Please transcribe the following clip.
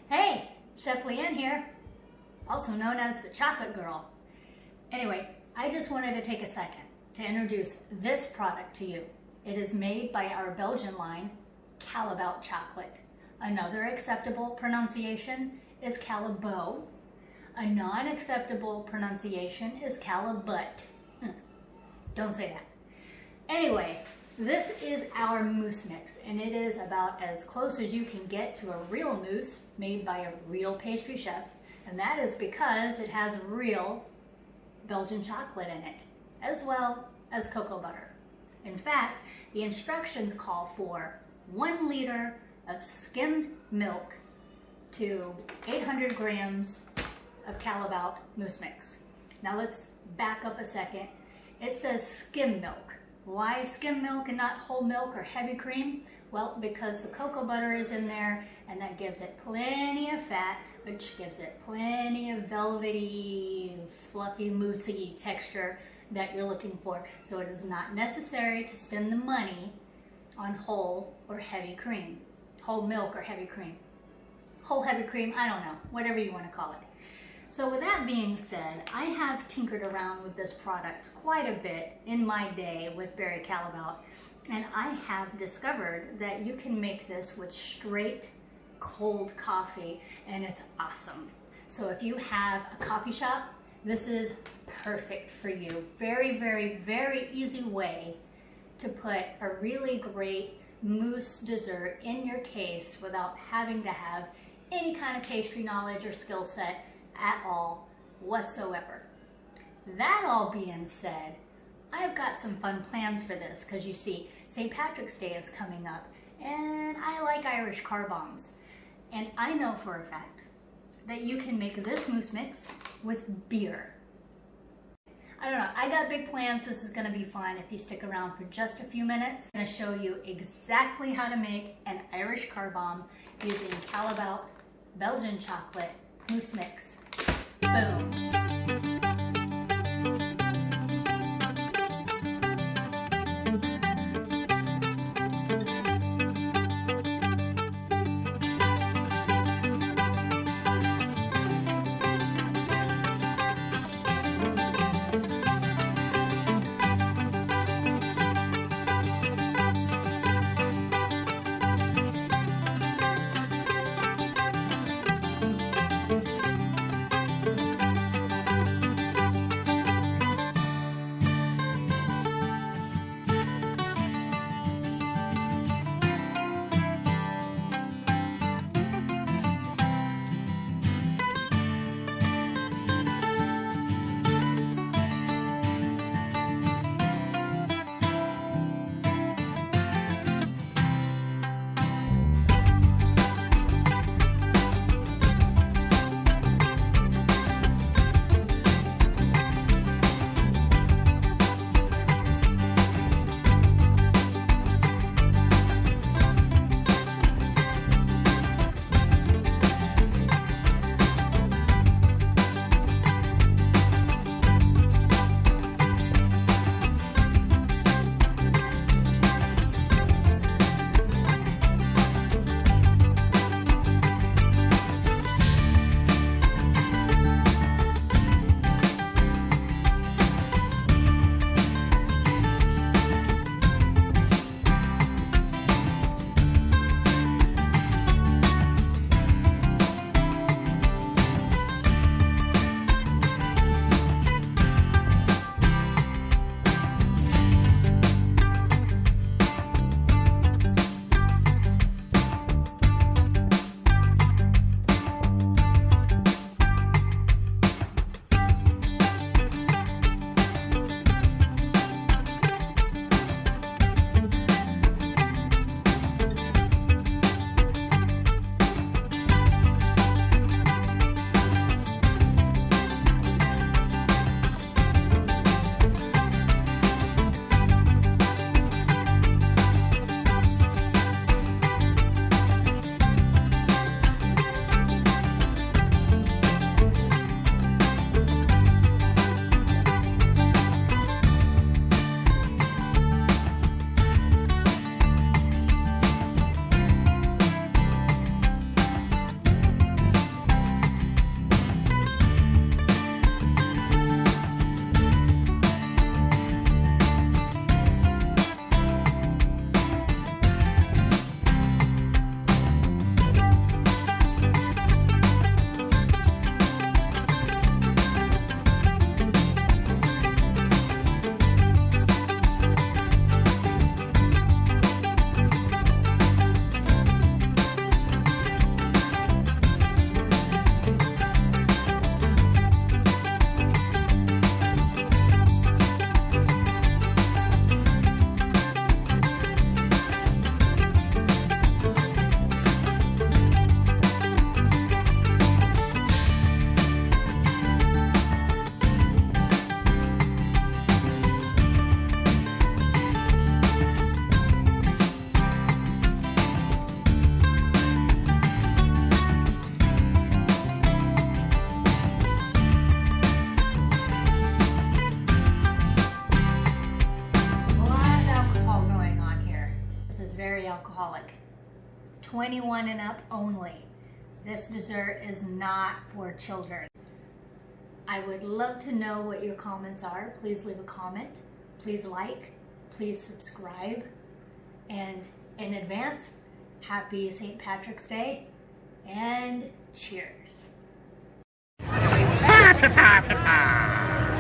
Hey, Chef Leanne here, also known as the Chocolate Girl. Anyway, I just wanted to take a second to introduce this product to you. It is made by our Belgian line, Callebaut chocolate. Another acceptable pronunciation is Callebaut. A non-acceptable pronunciation is Callebaut. Don't say that. Anyway, this is our mousse mix, and it is about as close as you can get to a real mousse made by a real pastry chef, and that is because it has real Belgian chocolate in it, as well as cocoa butter. In fact, the instructions call for 1 liter of skimmed milk to 800 grams of Callebaut mousse mix. Now let's back up a second. It says skim milk. Why skim milk and not whole milk or heavy cream? Well, because the cocoa butter is in there, and that gives it plenty of fat, which gives it plenty of velvety, fluffy, moussey texture that you're looking for. So it is not necessary to spend the money on whole or heavy cream. Whole milk or heavy cream. Whole heavy cream, I don't know, whatever you want to call it. So with that being said, I have tinkered around with this product quite a bit in my day with Barry Callebaut, and I have discovered that you can make this with straight cold coffee, and it's awesome. So if you have a coffee shop, this is perfect for you. Very, very, very easy way to put a really great mousse dessert in your case without having to have any kind of pastry knowledge or skill set at all whatsoever. That all being said, I've got some fun plans for this because you see, St. Patrick's Day is coming up, and I like Irish car bombs. And I know for a fact that you can make this mousse mix with beer. I don't know, I got big plans. This is going to be fun if you stick around for just a few minutes. I'm going to show you exactly how to make an Irish car bomb using Callebaut Belgian chocolate mousse mix. Boom. 21 and up only. This dessert is not for children. I would love to know what your comments are. Please leave a comment. Please like. Please subscribe. And in advance, happy St. Patrick's Day and cheers. Ta ta ta ta ta.